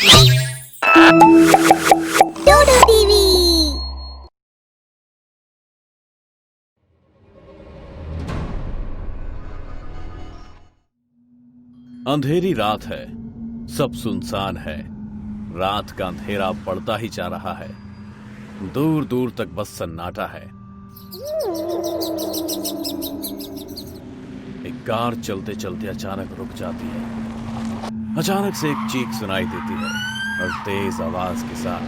डोडो TV. अंधेरी रात है, सब सुनसान है। रात का अंधेरा बढ़ता ही जा रहा है। दूर दूर तक बस सन्नाटा है। एक कार चलते चलते अचानक रुक जाती है। अचानक से एक चीख सुनाई देती है और तेज आवाज के साथ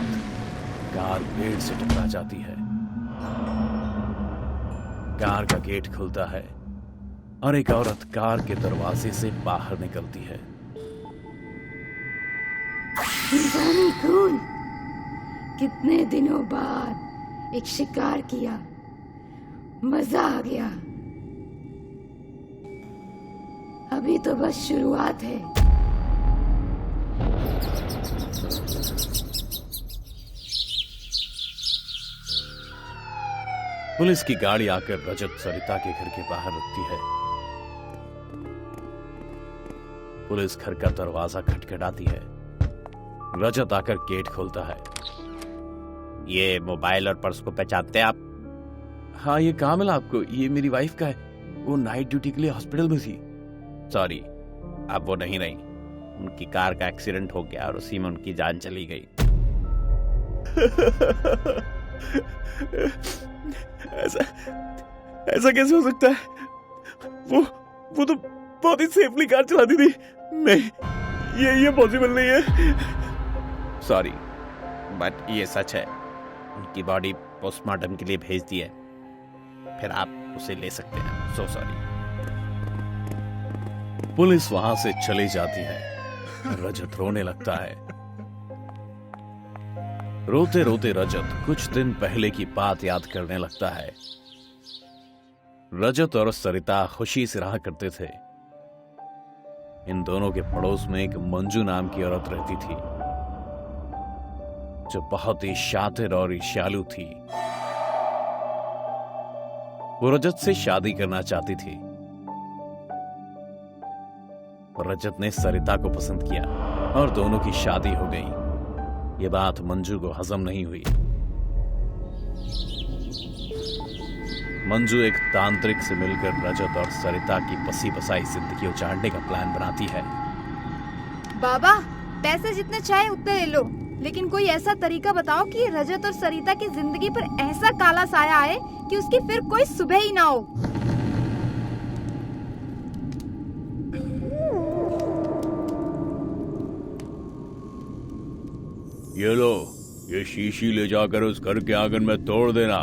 कार पेड़ से टकरा जाती है। कार का गेट खुलता है और एक औरत कार के दरवाजे से बाहर निकलती है। इंसानी खून, कितने दिनों बाद एक शिकार किया, मजा आ गया। अभी तो बस शुरुआत है। पुलिस की गाड़ी आकर रजत सरिता के घर के बाहर रुकती है। पुलिस घर का दरवाजा खटखटाती है। रजत आकर गेट खोलता है। ये मोबाइल और पर्स को पहचानते हैं आप? हाँ, ये कहाँ मिला आपको? ये मेरी वाइफ का है। वो नाइट ड्यूटी के लिए हॉस्पिटल में थी। सॉरी, अब वो नहीं रही। उनकी कार का एक्सीडेंट हो गया और उसी में उनकी जान चली गई। ऐसा कैसे हो सकता है? वो तो बहुत ही सेफली कार चलाती थी। नहीं, ये पॉसिबल नहीं है। सॉरी, बट ये सच है। उनकी बॉडी पोस्टमार्टम के लिए भेज दी है, फिर आप उसे ले सकते हैं। So sorry. पुलिस वहां से चली जाती है। रजत रोने लगता है। रोते रोते रजत कुछ दिन पहले की बात याद करने लगता है। रजत और सरिता खुशी से रहा करते थे। इन दोनों के पड़ोस में एक मंजू नाम की औरत रहती थी, जो बहुत ही शातिर और ईर्ष्यालु थी। वो रजत से शादी करना चाहती थी। रजत ने सरिता को पसंद किया और दोनों की शादी हो गई। ये बात मंजू को हजम नहीं हुई। मंजू एक तांत्रिक से मिलकर रजत और सरिता की बसी बसाई जिंदगी उजाड़ने का प्लान बनाती है। बाबा, पैसे जितने चाहे उतने ले लो, लेकिन कोई ऐसा तरीका बताओ कि रजत और सरिता की जिंदगी पर ऐसा काला साया आए कि उसकी फिर कोई सुबह ही ना हो। ये लो, ये शीशी ले जाकर उस घर के आंगन में तोड़ देना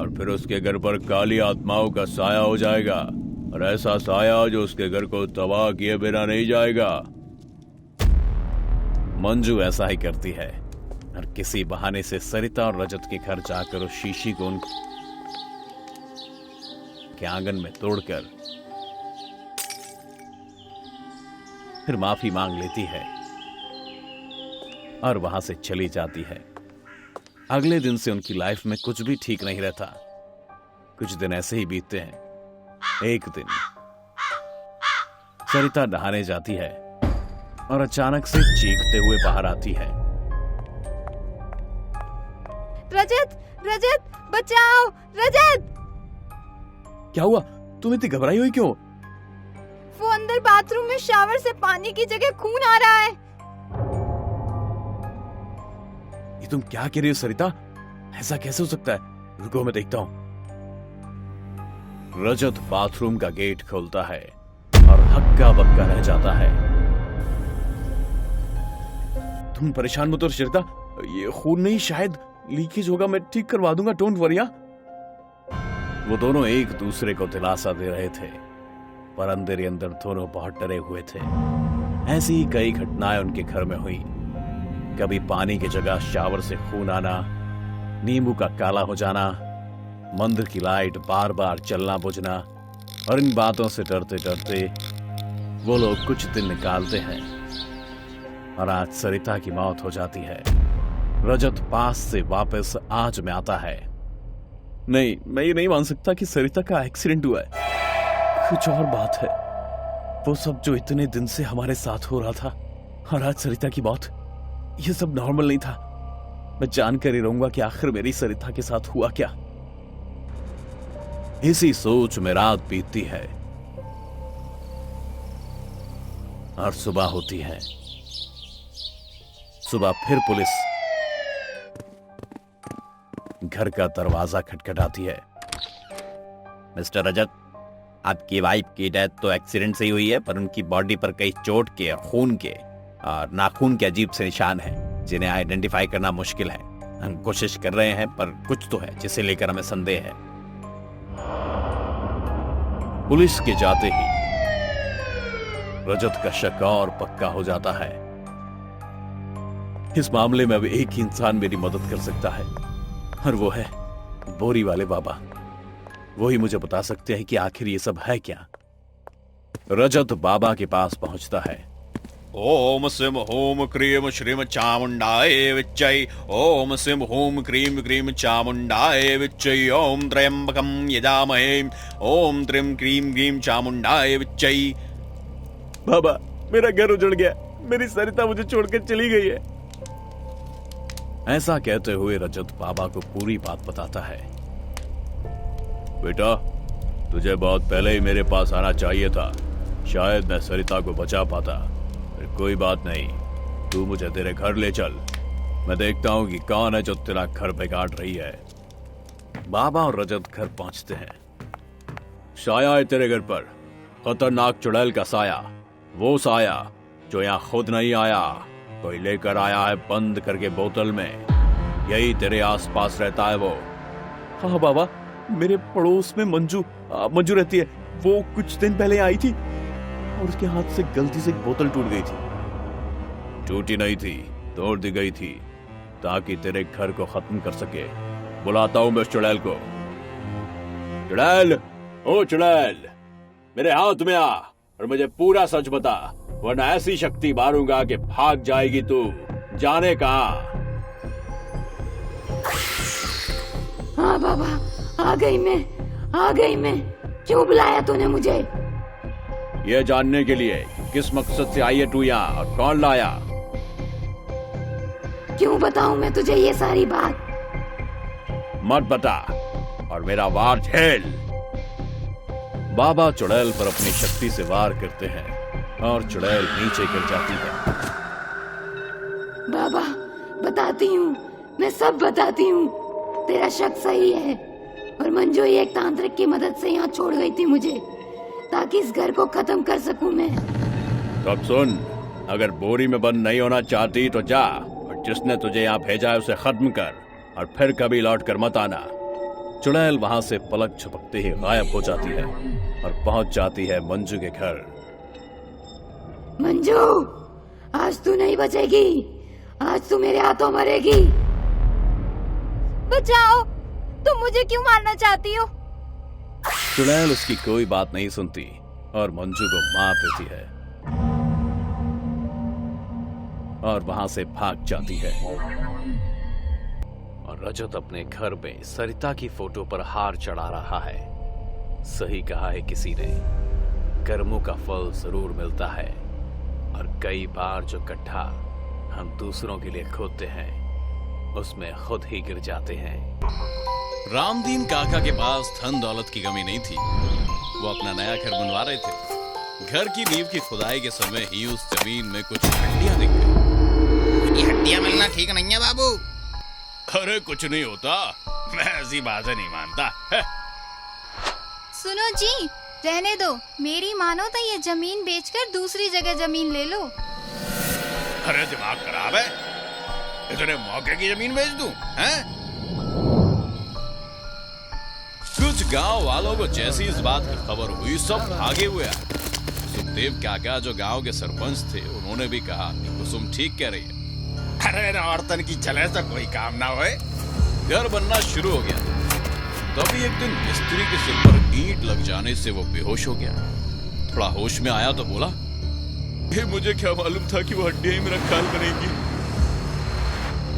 और फिर उसके घर पर काली आत्माओं का साया हो जाएगा, और ऐसा साया जो उसके घर को तबाह किए बिना नहीं जाएगा। मंजू ऐसा ही करती है और किसी बहाने से सरिता और रजत के घर जाकर उस शीशी को उनके आंगन में तोड़कर फिर माफी मांग लेती है और वहां से चली जाती है। अगले दिन से उनकी लाइफ में कुछ भी ठीक नहीं रहता। कुछ दिन ऐसे ही बीतते हैं। एक दिन सरिता नहाने जाती है और अचानक से चीखते हुए बाहर आती है। रजत, रजत, बचाओ, रजत! क्या हुआ? तुम इतनी घबराई हुई क्यों? वो अंदर बाथरूम में शावर से पानी की जगह खून आ रहा है। ये तुम क्या कह रही हो सरिता? ऐसा कैसे हो सकता है? रुको, मैं देखता हूं। रजत बाथरूम का गेट खोलता है और हक्का बक्का रह जाता है। तुम परेशान मत हो सरिता, ये खून नहीं, शायद लीकेज होगा, मैं ठीक करवा दूंगा, डोंट वरी। वो दोनों एक दूसरे को दिलासा दे रहे थे, पर अंदर ही अंदर दोनों बहुत डरे हुए थे। ऐसी ही कई घटनाएं उनके घर में हुई। कभी पानी की जगह शावर से खून आना, नींबू का काला हो जाना, मंदिर की लाइट बार बार चलना बुझना, और इन बातों से डरते डरते वो लोग कुछ दिन निकालते हैं और आज सरिता की मौत हो जाती है। रजत पास से वापस आज में आता है। नहीं, मैं ये नहीं मान सकता कि सरिता का एक्सीडेंट हुआ है। कुछ और बात है। वो सब जो इतने दिन से हमारे साथ हो रहा था, और आज सरिता की मौत। ये सब नॉर्मल नहीं था। मैं जानकर ही रहूंगा कि आखिर मेरी सरिता के साथ हुआ क्या। इसी सोच में रात बीतती है और सुबह होती है। सुबह फिर पुलिस घर का दरवाजा खटखटाती है। मिस्टर रजत, आपकी वाइफ की डेथ तो एक्सीडेंट से ही हुई है, पर उनकी बॉडी पर कई चोट के, खून के और नाखून के अजीब से निशान हैं, जिन्हें आइडेंटिफाई करना मुश्किल है। हम कोशिश कर रहे हैं, पर कुछ तो है जिसे लेकर हमें संदेह है। पुलिस के जाते ही रजत का शक और पक्का हो जाता है। इस मामले में अब एक ही इंसान मेरी मदद कर सकता है, और वो है बोरी वाले बाबा। वो ही मुझे बता सकते हैं कि आखिर ये सब है क्या। रजत बाबा के पास पहुंचता है। ओम सिम होम क्रीम श्रीम चामुंडाय विच्चै। ओम सिम होम क्रीम क्रीम चामुंडाय विच्चै। ओम त्र्यंबकम यजामहे। ओम त्रिम क्रीम क्रीम चामुंडाय विच्चै। बाबा, मेरा घर उजड़ गया, मेरी सरिता मुझे छोड़कर चली गई है। ऐसा कहते हुए रजत बाबा को पूरी बात बताता है। बेटा, तुझे बहुत पहले ही मेरे पास आना चाहिए था, शायद मैं सरिता को बचा पाता। कोई बात नहीं, तू मुझे तेरे घर ले चल, मैं देखता हूं कि कौन है जो तेरा घर बिगाड़ रही है। बाबा और रजत घर पहुंचते हैं। साया है तेरे घर पर, खतरनाक चुड़ैल का साया, वो साया जो यहां खुद नहीं आया, कोई लेकर आया है बंद करके बोतल में। यही तेरे आसपास रहता है वो। हाँ बाबा, मेरे पड़ोस में मंजू रहती है। वो कुछ दिन पहले आई थी और उसके हाथ से गलती से एक बोतल टूट गई थी। टूटी नहीं थी, तोड़ दी गई थी, ताकि तेरे घर को खत्म कर सके। बुलाता हूं मैं उस चुड़ैल को। चुड़ैल, ओ चुड़ैल, मेरे हाथ में आ और मुझे पूरा सच बता, वरना ऐसी शक्ति मारूंगा कि भाग जाएगी तू। जाने कहां? हाँ बाबा, आ गई मैं। क्यों बुलाया तूने मुझे? यह जानने के लिए किस मकसद से आई है तू यहाँ और कौन लाया। क्यों बताऊं मैं तुझे ये सारी बात? मत बता और मेरा वार झेल। बाबा चुड़ैल पर अपनी शक्ति से वार करते हैं और चुड़ैल नीचे गिर जाती है। बाबा, बताती हूँ, मैं सब बताती हूँ। तेरा शक सही है, और मंजू ही एक तांत्रिक की मदद से यहाँ छोड़ गई थी मुझे, ताकि इस घर को खत्म कर सकूं मैं। तब सुन, अगर बोरी में बंद नहीं होना चाहती तो जा, और जिसने तुझे यहाँ भेजा है उसे खत्म कर, और फिर कभी लौट कर मत आना। चुड़ैल वहां से पलक झपकते ही गायब हो जाती है और पहुंच जाती है मंजू के घर। मंजू, आज तू नहीं बचेगी, आज तू मेरे हाथों मरेगी। बचाओ, तुम मुझे क्यों मारना चाहती हो? चुड़ैल उसकी कोई बात नहीं सुनती और मंजू को मार देती है और वहां से भाग जाती है। और रजत अपने घर में सरिता की फोटो पर हार चढ़ा रहा है। सही कहा है किसी ने, कर्मों का फल जरूर मिलता है, और कई बार जो गड्ढा हम दूसरों के लिए खोदते हैं, उसमें खुद ही गिर जाते हैं। रामदीन काका के पास धन दौलत की कमी नहीं थी। वो अपना नया घर बनवा रहे थे। घर की नींव की खुदाई के समय ही उस जमीन में कुछ हड्डियां दिख गई। ये हड्डियां मिलना ठीक नहीं है बाबू। अरे कुछ नहीं होता, मैं ऐसी बातें नहीं मानता है। सुनो जी, रहने दो। मेरी मानो तो ये जमीन बेचकर दूसरी जगह जमीन ले लो। अरे दिमाग खराब है, इतने मौके की जमीन बेच दूं, हैं? कुछ गांव वालों को जैसी इस बात की खबर हुई, सब भागे हुए आए। सुखदेव काका जो गांव के सरपंच थे, उन्होंने भी कहा कि कुसुम ठीक कह रही है। अरे औरतन की चले तो कोई काम ना होए। घर बनना शुरू हो गया। तभी एक दिन मिस्त्री के सिर पर ईंट लग जाने से वो बेहोश हो गया। थोड़ा होश में आया तो बोला, मुझे क्या मालूम था कि वो हड्डियां ही मेरा काल बनेगी।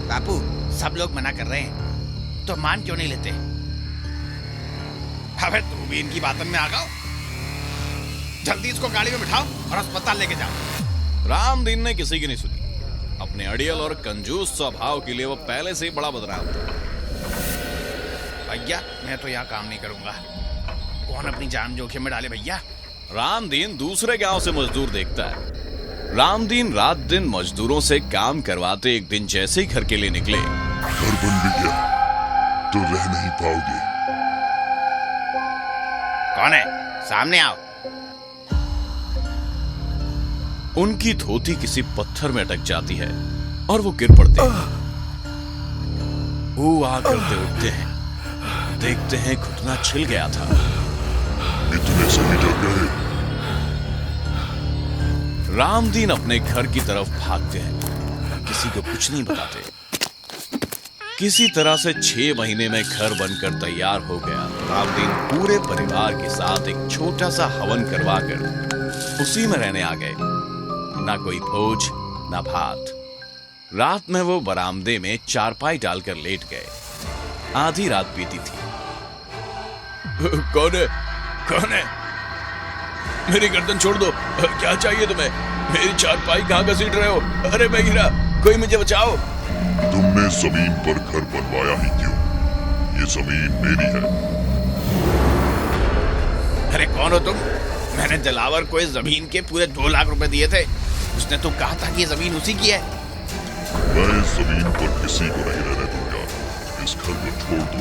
बापू, सब लोग मना कर रहे हैं तो मान क्यों नहीं लेते? अबे तू भी इनकी बातों में आ गया। जल्दी इसको गाड़ी में बिठाओ और अस्पताल लेके जाओ। रामदीन ने किसी की नहीं सुनी। अपने अड़ियल और कंजूस स्वभाव के लिए वो पहले से ही बड़ा बदनाम था। भैया मैं तो यहाँ काम नहीं करूंगा। कौन अपनी जान जोखिम में डाले भैया। रामदीन दूसरे गांव से मजदूर देखता है। रामदीन रात दिन मजदूरों से काम करवाते एक दिन जैसे ही घर के लिए निकले, घर बन भी गया तो रह नहीं पाओगे। कौन है? सामने आओ। उनकी धोती किसी पत्थर में अटक जाती है और वो गिर पड़ते हैं। वो आ करते उठते हैं, देखते हैं घुटना छिल गया था। इतने सही जगह। रामदीन अपने घर की तरफ भागते हैं, किसी को कुछ नहीं बताते। किसी तरह से 6 महीने में घर बनकर तैयार हो गया। रामदीन पूरे परिवार के साथ एक छोटा सा हवन करवाकर उसी में रहने आ गए। ना कोई भोज ना भात। रात में वो बरामदे में चारपाई डालकर लेट गए। आधी रात बीती थी। कौन है? कौन है? मेरी गर्दन छोड़ दो। क्या चाहिए तुम्हें? मेरी चारपाई कहाँ घसीट रहे हो? अरे मैं गिरा, कोई मुझे बचाओ। तुमने जमीन पर घर बनवाया ही क्यों? ये जमीन मेरी है। अरे कौन हो तुम? मैंने दिलावर को इस जमीन के पूरे 2 लाख रुपए दिए थे। उसने तो कहा था कि ये जमीन उसी की है। मैं इस जमीन पर किसी को नहीं रहने दूंगा। इस घर को छोड़ दो।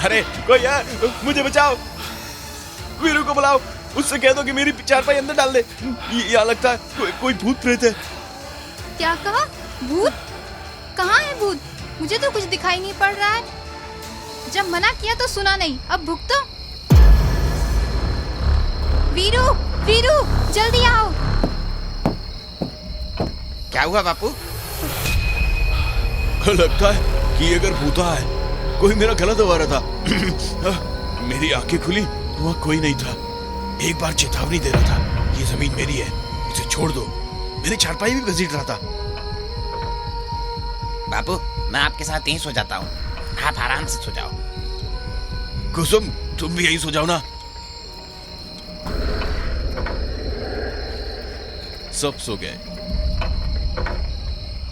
अरे कोई है, मुझे बचाओ। वीरू को बुलाओ, उससे कह दो कि मेरी चारपाई अंदर डाल दे। यहाँ लगता है कोई भूत प्रेत है। क्या कहा? भूत? कहाँ है भूत? मुझे तो कुछ दिखाई नहीं पड़ रहा है। जब मना किया तो सुना नहीं, अब भुगतो। वीरू, वीरू, जल्दी आओ। क्या हुआ बापू? लगता है कि अगर भूता है, कोई मेरा गला दबा रहा था। मेरी आंखें खुली, वहाँ कोई नहीं था। एक बार चेतावनी दे रहा था, ये जमीन मेरी है, इसे छोड़ दो। मेरी चारपाई भी घसीट रहा था। बापू मैं आपके साथ यहीं सो जाता हूँ, आप आराम से सो जाओ। कुसुम तुम भी यहीं सो जाओ ना। सब सो गए।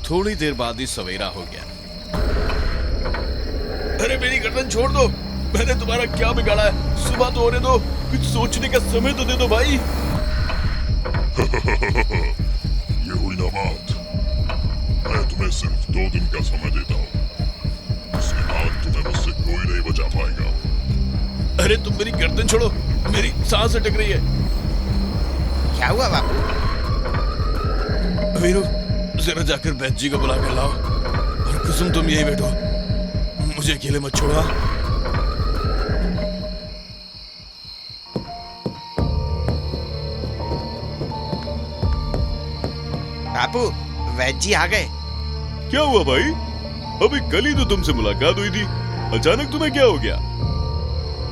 थोड़ी देर बाद ही सवेरा हो गया। अरे मेरी गर्दन छोड़ दो, मैंने तुम्हारा क्या बिगाड़ा है? सुबह तो होने दो, कुछ सोचने का समय तो दे दो भाई। ये हुई ना बात। मैं तुम्हें सिर्फ 2 दिन का समय देता हूँ। उसके बाद तुम्हें मुझसे कोई नहीं बचा पाएगा। अरे तुम मेरी गर्दन छोड़ो, मेरी सांस अटक रही है। क्या हुआ बापू? वीरू जरा जाकर बैद जी को बुला कर लाओ। और कुसुम तुम यहीं बैठो, मुझे अकेले मत छोड़ो। बापू वैद जी आ गए। क्या हुआ भाई? अभी कल ही तो तुमसे मुलाकात हुई थी, अचानक तुम्हें क्या हो गया?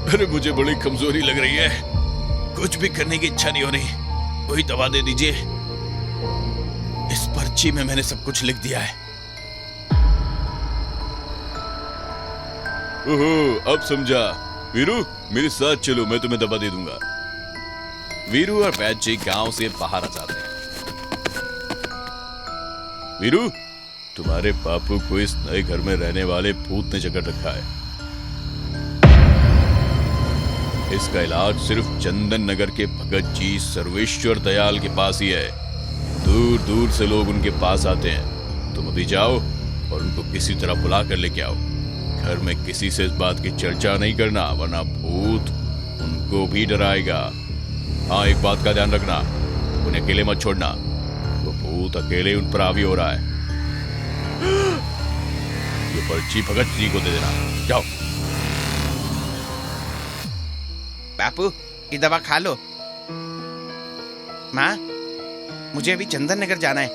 अरे मुझे बड़ी कमजोरी लग रही है, कुछ भी करने की इच्छा नहीं हो रही। कोई दवा दे दीजिए। इस पर्ची में मैंने सब कुछ लिख दिया है। ओहो, अब समझा। वीरू मेरे साथ चलो, मैं तुम्हें दवा दे दूंगा। वीरू और वैद जी गांव से बाहर आ जाते हैं। वीरू तुम्हारे बापू को इस नए घर में रहने वाले भूत ने जकड़ रखा है। इसका इलाज सिर्फ चंदन नगर के भगत जी सर्वेश्वर दयाल के पास ही है। दूर दूर से लोग उनके पास आते हैं। तुम अभी जाओ और उनको किसी तरह बुला कर लेके आओ। घर में किसी से इस बात की चर्चा नहीं करना, वरना भूत उनको भी डराएगा। हाँ एक बात का ध्यान रखना, उन्हें अकेले मत छोड़ना। वो भूत अकेले उन पर हावी हो रहा है। ये पर्ची भगत जी को दे देना। जाओ। बापू ये दवा खा लो। माँ मुझे अभी चंदन नगर जाना है,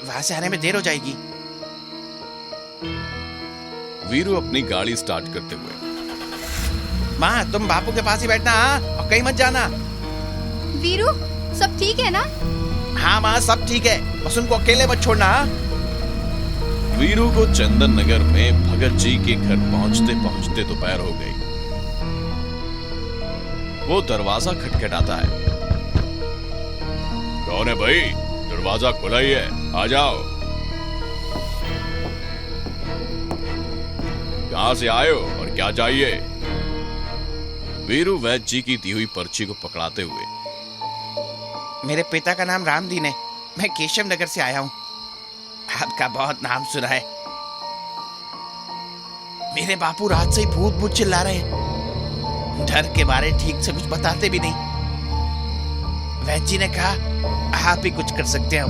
वहां से आने में देर हो जाएगी। वीरू अपनी गाड़ी स्टार्ट करते हुए, माँ तुम बापू के पास ही बैठना, हाँ, और कहीं मत जाना। वीरू सब ठीक है ना? हाँ माँ सब ठीक है, बस उनको अकेले मत छोड़ना। वीरू को चंदन नगर में भगत जी के घर पहुंचते पहुंचते दोपहर हो गई। वो दरवाजा खटखटाता है। कौन है भाई? दरवाजा खुला ही है, आ जाओ। कहां से आए हो और क्या चाहिए? वीरू वैद्य जी की दी हुई पर्ची को पकड़ाते हुए। मेरे पिता का नाम रामदीन है, मैं केशव नगर से आया हूँ। आपका बहुत नाम सुना है। मेरे बापू रात से ही भूत भूत चिल्ला रहे हैं, डर के बारे ठीक से कुछ बताते भी नहीं। वैद्य जी ने कहा आप ही कुछ कर सकते हैं।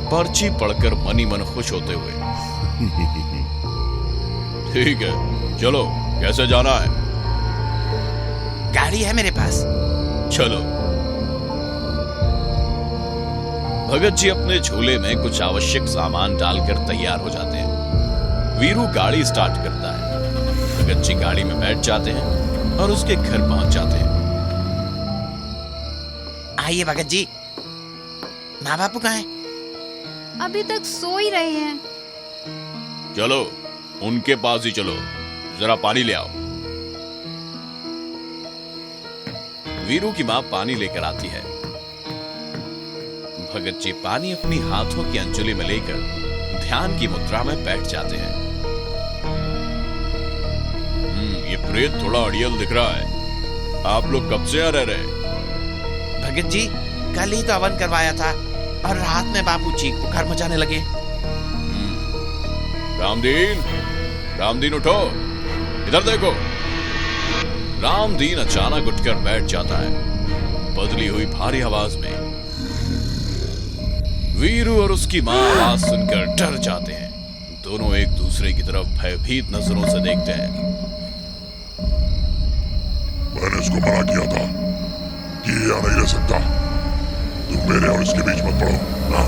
पर्ची पढ़कर मनी मन खुश होते हुए ठीक है, चलो कैसे जाना है? गाड़ी है मेरे पास। चलो। भगत जी अपने झोले में कुछ आवश्यक सामान डालकर तैयार हो जाते हैं। वीरू गाड़ी स्टार्ट करता है। भगत जी गाड़ी में बैठ जाते हैं और उसके घर पहुंच जाते हैं। आइए भगत जी, माँ बापू कहाँ हैं? अभी तक सो ही रहे हैं। चलो उनके पास ही चलो, जरा पानी ले आओ। वीरू की मां पानी लेकर आती है। भगत जी पानी अपनी हाथों की अंजलि में लेकर ध्यान की मुद्रा में बैठ जाते हैं। ये प्रेत थोड़ा अड़ियल दिख रहा है। आप लोग कब से यहाँ रह रहे? भगत जी कल ही तो हवन करवाया था और रात में बापू चीख पुकार मचाने लगे। रामदीन, रामदीन उठो, इधर देखो। रामदीन अचानक उठकर बैठ जाता है, बदली हुई भारी आवाज में। वीरू और उसकी मां आवाज सुनकर डर जाते हैं। दोनों एक दूसरे की तरफ भयभीत नजरों से देखते हैं। मैंने उसको मना किया था कि ये यहाँ नहीं रह सकता। तुम मेरे और इसके बीच मत पड़ो ना।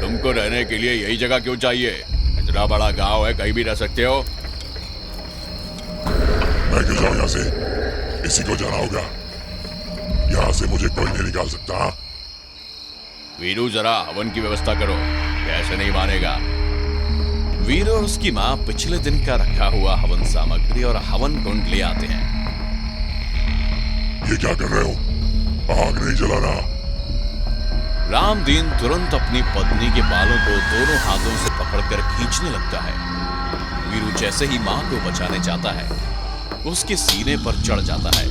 तुमको रहने के लिए यही जगह क्यों चाहिए? इतना बड़ा गांव है, कहीं भी रह सकते हो। मैं क्यों जाऊं यहाँ से? इसी को जाना होगा। यहाँ से मुझे कोई नहीं निकाल सकता। वीरू जरा हवन की व्यवस्था करो, कैसे नहीं मानेगा। वीरू और उसकी मां पिछले दिन का रखा हुआ हवन सामग्री और हवन कुंड ले आते हैं। ये क्या कर रहे हो? आग नहीं जलाना। रामदीन तुरंत अपनी पत्नी के बालों को दोनों हाथों से पकड़कर खींचने लगता है। वीरू जैसे ही मां को बचाने जाता है, उसके सीने पर चढ़ जाता है।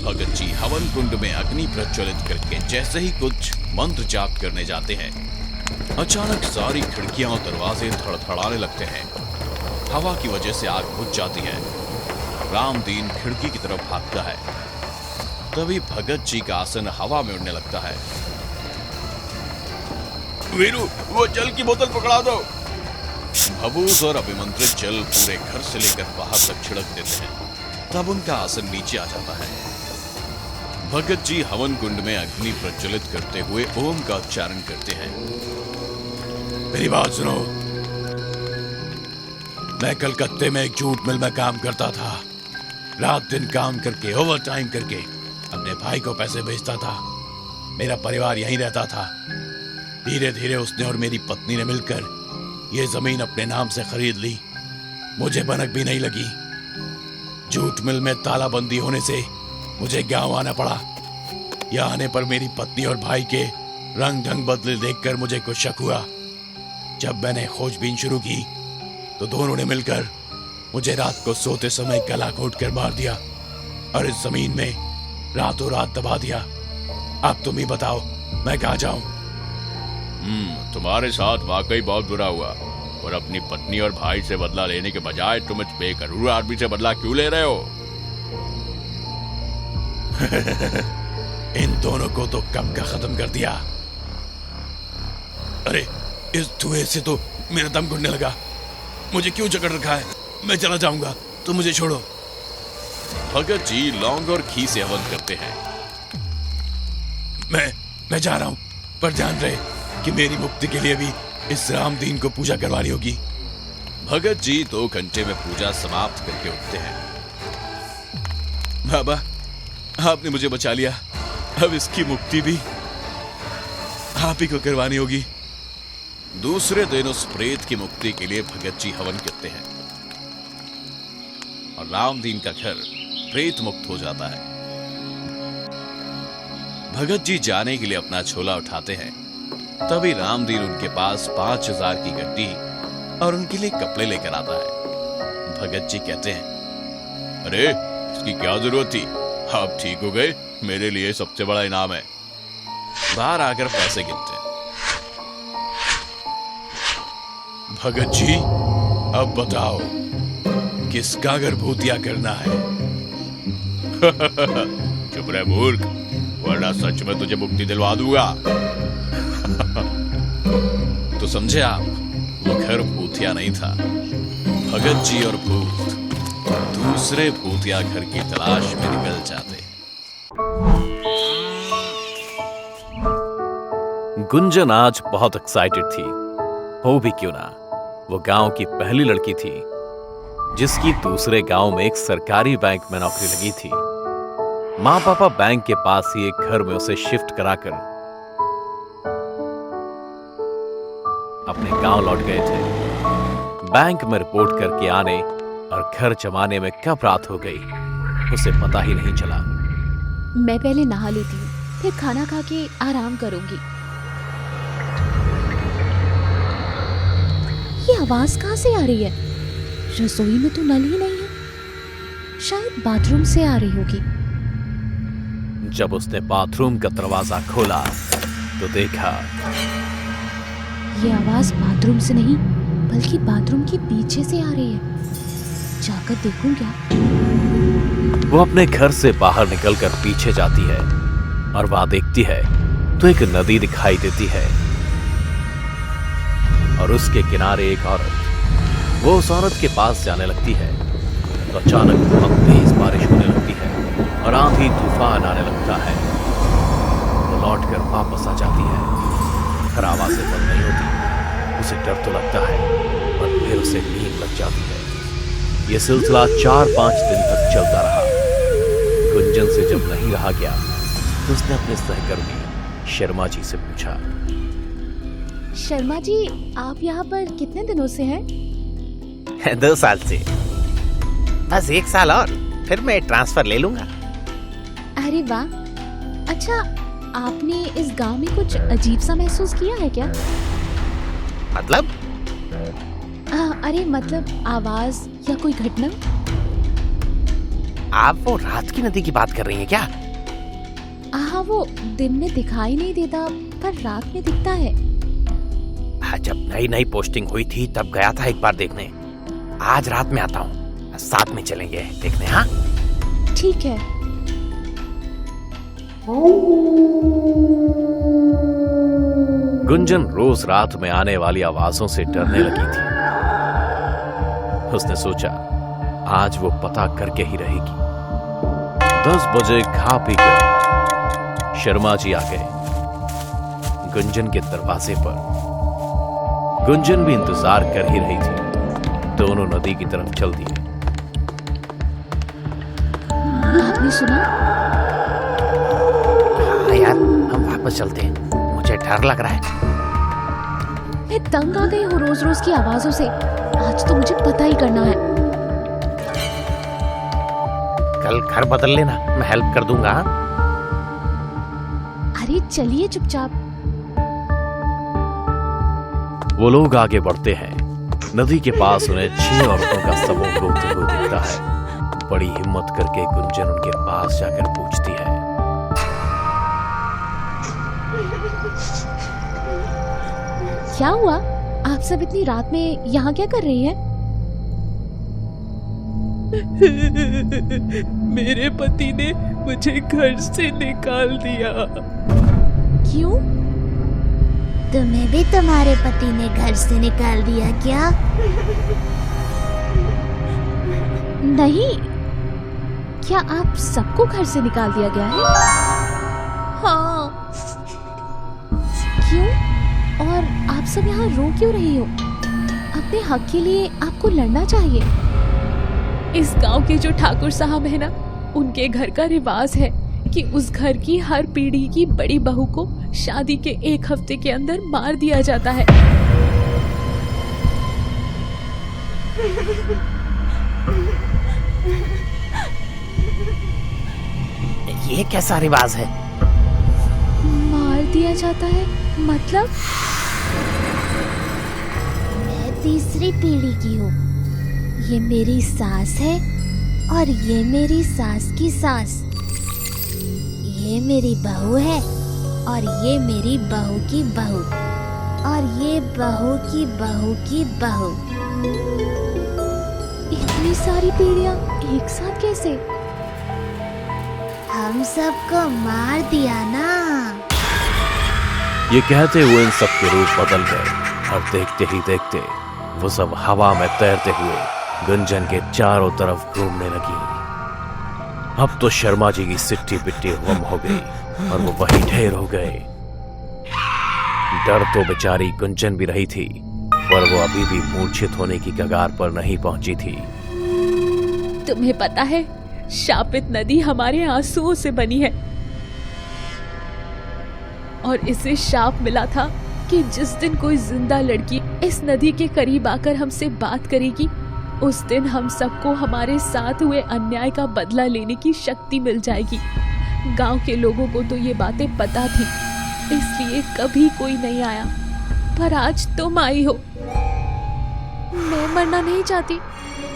भगत जी हवन कुंड में अग्नि प्रज्वलित करके जैसे ही कुछ मंत्र जाप करने जाते हैं, अचानक सारी खिड़कियां और दरवाजे धड़धड़ाने लगते हैं। हवा की वजह से आग बुझ जाती है। रामदीन खिड़की की तरफ भागता है। तभी भगत जी का आसन हवा में उड़ने लगता है। वीरू, वो जल की बोतल पकड़ा दो। भभूस और अभिमंत्रित जल पूरे घर से लेकर बाहर तक छिड़क देते हैं। तब उनका आसन नीचे आ जाता है। भगत जी हवन कुंड में अग्नि प्रज्वलित करते हुए ओम का उच्चारण करते हैं। मेरी बात सुनो। मैं कलकत्ते में एक जूट मिल में काम करता था। रात दिन काम करके, ओवर टाइम करके अपने भाई को पैसे भेजता था। मेरा परिवार यहीं रहता था। धीरे धीरे उसने और मेरी पत्नी ने मिलकर ये जमीन अपने नाम से खरीद ली। मुझे भनक भी नहीं लगी। जूट मिल में तालाबंदी होने से मुझे गांव आना पड़ा। यहाँ आने पर मेरी पत्नी और भाई के रंग ढंग बदले देखकर मुझे कुछ शक हुआ। जब मैंने खोजबीन शुरू की तो दोनों ने मिलकर मुझे रात को सोते समय गला घोट कर मार दिया और इस जमीन में रातों रात दबा दिया। अब तुम ही बताओ मैं कहाँ जाऊं? तुम्हारे साथ वाकई बहुत बुरा हुआ, और अपनी पत्नी और भाई से बदला लेने के बजाय तुम इस बेकसूर आदमी से बदला क्यों ले रहे हो? इन दोनों को तो कब का खत्म कर दिया। अरे इस धुएं से तो मेरा दम घुटने लगा। मुझे क्यों जकड़ रखा है? मैं चला जाऊंगा, तुम मुझे छोड़ो। भगत जी लौंग और घी से हवन करते हैं। मैं जा रहा हूं, पर ध्यान रहे कि मेरी मुक्ति के लिए भी इस रामदीन को पूजा करवानी होगी। भगत जी 2 घंटे में पूजा समाप्त करके उठते हैं। बाबा, आपने मुझे बचा लिया। अब इसकी मुक्ति भी आप ही को करवानी होगी। दूसरे दिन उस प्रेत की मुक्ति के लिए भगत जी हवन करते हैं। और रामदीन का घर प्रेत मुक्त हो जाता है। भगत जी जाने के लिए अपना झोला उठाते हैं, तभी रामदीन उनके पास 5000 की गड्डी और उनके लिए कपड़े लेकर आता है। भगत जी कहते हैं, अरे इसकी क्या जरूरत थी, आप ठीक हो गए, मेरे लिए सबसे बड़ा इनाम है। बाहर आकर पैसे गिनते हैं। भगत जी अब बताओ किसका घर भूतिया करना है? चुप रहे मूर्ख, वरना सच में तुझे मुक्ति दिलवा दूंगा। तो समझे आप, वो घर भूतिया नहीं था। भगत जी और भूत दूसरे भूतिया घर की तलाश में निकल जाते। गुंजन आज बहुत एक्साइटेड थी। हो भी क्यों ना, वो गांव की पहली लड़की थी जिसकी दूसरे गांव में एक सरकारी बैंक में नौकरी लगी थी। माँ पापा बैंक के पास ही एक घर में उसे शिफ्ट कराकर अपने गांव लौट गए थे। बैंक में रिपोर्ट करके आने और घर जमाने में कब रात हो गई उसे पता ही नहीं चला। मैं पहले नहा लेती हूँ, फिर खाना खा के आराम करूंगी। ये आवाज कहाँ से आ रही है? रसोई में तो नल ही नहीं है, शायद बाथरूम से आ रही होगी। जब उसने बाथरूम का दरवाजा खोला तो देखा ये आवाज बाथरूम से नहीं बल्कि बाथरूम के पीछे से आ रही है। जाकर देखूं क्या? वो अपने घर से बाहर निकलकर पीछे जाती है और वहां देखती है तो एक नदी दिखाई देती है और उसके किनारे एक औरत। वो उस औरत के पास जाने लगती है तो अचानक बहुत तेज बारिश होने लगती है और आंधी तूफान आने लगता है। वो लौटकर वापस आ जाती है। फिर आवाजें बंद नहीं होती। उसे डर तो लगता है पर फिर उसे नींद लग जाती है। ये सिलसिला 4-5 दिन तक चलता रहा। गुंजन से जब नहीं रहा गया तो उसने अपने सहकर्मी शर्मा जी से पूछा, शर्मा जी आप यहाँ पर कितने दिनों से हैं? 2 साल से। बस 1 साल और फिर मैं ट्रांसफर ले लूंगा। अरे वाह, अच्छा आपने इस गांव में कुछ अजीब सा महसूस किया है क्या? मतलब? अरे मतलब आवाज या कोई घटना? आप वो रात की नदी की बात कर रही हैं क्या? हाँ, वो दिन में दिखाई नहीं देता पर रात में दिखता है। हाँ, जब नई पोस्टिंग हुई थी तब गया था एक बार देखने। आज रात में आता हूँ, साथ में चलेंगे देखने। हाँ ठीक है। गुंजन रोज रात में आने वाली आवाजों से डरने लगी थी। उसने सोचा आज वो पता करके ही रहेगी। 10 बजे खा पी कर शर्मा जी आ गए गुंजन के दरवाजे पर। गुंजन भी इंतजार कर ही रही थी। दोनों नदी की तरफ चल दिए। आपने सुना? हाँ यार, हम वापस चलते हैं, मुझे डर लग रहा है। मैं तंग आ गई हूँ रोज रोज की आवाजों से। आज तो मुझे पता ही करना है। कल घर बदल लेना, मैं हेल्प कर दूंगा। अरे चलिए चुपचाप। वो लोग आगे बढ़ते हैं। नदी के पास उन्हें 6 औरतों का समूह रोते हुए दिखता है। बड़ी हिम्मत करके गुंजन उनके पास जाकर पूछती है, क्या हुआ? आप सब इतनी रात में यहाँ क्या कर रही हैं? मेरे पति ने मुझे घर से निकाल दिया। क्यों? तुम्हें भी तुम्हारे पति ने घर से निकाल दिया क्या? नहीं, क्या आप सबको घर से निकाल दिया गया है? हाँ। क्यों? और आप सब यहाँ रो क्यों रही हो? अपने हक के लिए आपको लड़ना चाहिए। इस गांव के जो ठाकुर साहब है ना, उनके घर का रिवाज है कि उस घर की हर पीढ़ी की बड़ी बहू को शादी के 1 हफ्ते के अंदर मार दिया जाता है। ये कैसा रिवाज है? मार दिया जाता है मतलब? मैं तीसरी पीढ़ी की हूँ। ये मेरी सास है और ये मेरी सास की सास। ये मेरी बहू है और ये मेरी बहू की बहू और ये बहू की बहू की बहू। इतनी सारी पीढ़ियां एक साथ कैसे? हम सबको मार दिया ना। ये कहते हुए इन सब के रूप बदल गए और देखते ही देखते वो सब हवा में तैरते हुए गुंजन के चारों तरफ घूमने लगी। अब तो शर्मा जी की सिट्टी पिट्टी गुम हो गई और वो वही ढेर हो गए। डर तो बेचारी गुंजन भी रही थी, पर वो अभी भी मूर्छित होने की कगार पर नहीं पहुंची थी। तुम्हें पता है, शापित नदी हमारे आंसुओं से बनी है और इसे शाप मिला था कि जिस दिन कोई जिंदा लड़की इस नदी के करीब आकर हमसे बात करेगी, उस दिन हम सबको हमारे साथ हुए अन्याय का बदला लेने की शक्ति मिल जाएगी। गांव के लोगों को तो ये बातें पता थी, इसलिए कभी कोई नहीं आया, पर आज तुम आई हो। मैं मरना नहीं चाहती।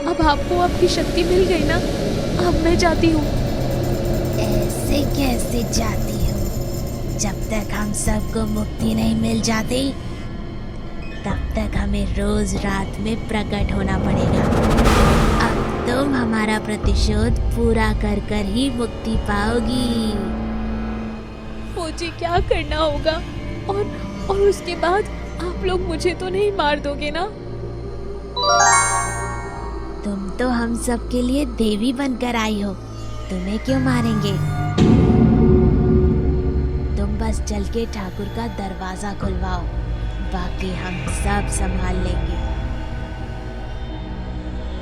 अब आपको आपकी शक्ति मिल गई ना, अब मैं जाती हूँ। ऐसे कैसे जाती हूँ? जब तक हम सबको मुक्ति नहीं मिल जाती, तब तक हमें रोज रात में प्रकट होना पड़ेगा। अब तुम हमारा प्रतिशोध पूरा कर कर ही मुक्ति पाओगी। मुझे क्या करना होगा? और उसके बाद आप लोग मुझे तो नहीं मार दोगे ना? तुम तो हम सब के लिए देवी बनकर आई हो, तुम्हें क्यों मारेंगे? तुम बस चल के ठाकुर का दरवाजा खुलवाओ, बाकी हम सब संभाल लेंगे।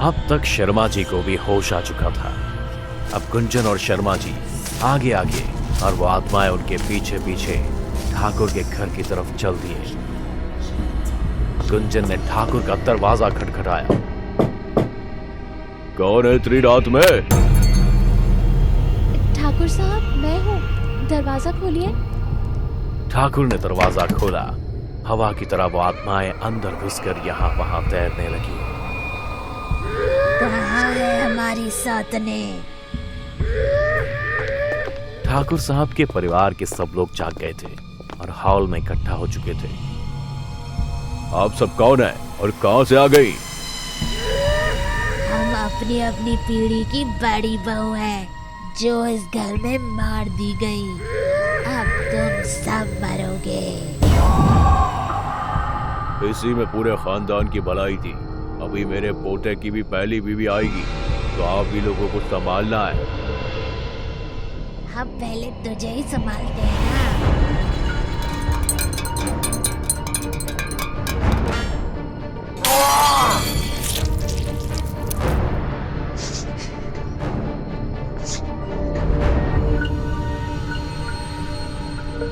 अब तक शर्मा जी को भी होश आ चुका था। अब गुंजन और शर्मा जी आगे आगे और वो आत्माएं उनके पीछे पीछे ठाकुर के घर की तरफ चल दिए। गुंजन ने ठाकुर का दरवाजा खटखटाया। कौन है इतनी रात में? ठाकुर साहब, मैं हूँ, दरवाजा खोलिए। ठाकुर ने दरवाजा खोला। हवा की तरह वो आत्माएं अंदर घुसकर यहाँ वहां तैरने लगी। कहाँ है हमारी सौतने? ठाकुर साहब के परिवार के सब लोग जाग गए थे और हॉल में इकट्ठा हो चुके थे। आप सब कौन है और कहां से आ गई? हम अपनी अपनी पीढ़ी की बड़ी बहू हैं, जो इस घर में मार दी गई। अब तुम सब मरोगे। इसी में पूरे खानदान की भलाई थी। अभी मेरे पोते की भी पहली बीवी आएगी, तो आप भी लोगों को संभालना है। हम पहले तुझे ही संभालते हैं ना।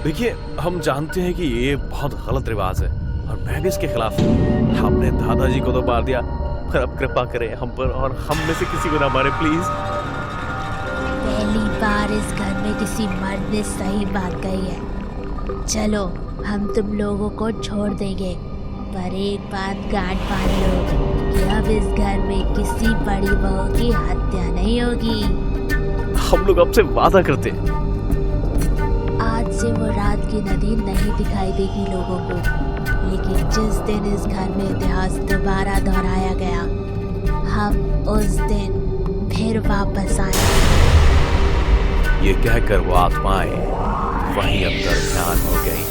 देखिए, हम जानते हैं कि ये बहुत गलत रिवाज है और मैं भी इसके खिलाफ हूँ। हमने दादाजी को तो मार दिया, पर अब कृपा करें हम पर और हम में से किसी को ना मारे प्लीज। पहली बार इस घर में किसी मर्द ने सही बात कही है। चलो, हम तुम लोगों को छोड़ देंगे, पर एक बात गांठ बांध लो कि अब इस घर में किसी बड़ी बहू की हत्या नहीं होगी। हम लोग आपसे वादा करते हैं। आज से वो रात की नदी नहीं दिखाई देगी लोगों को, लेकिन जिस दिन इस घर में इतिहास दोबारा दोहराया गया, हम उस दिन फिर वापस आएंगे। ये कहकर वो आत्माएं वहीं अंदर ध्यान हो गई।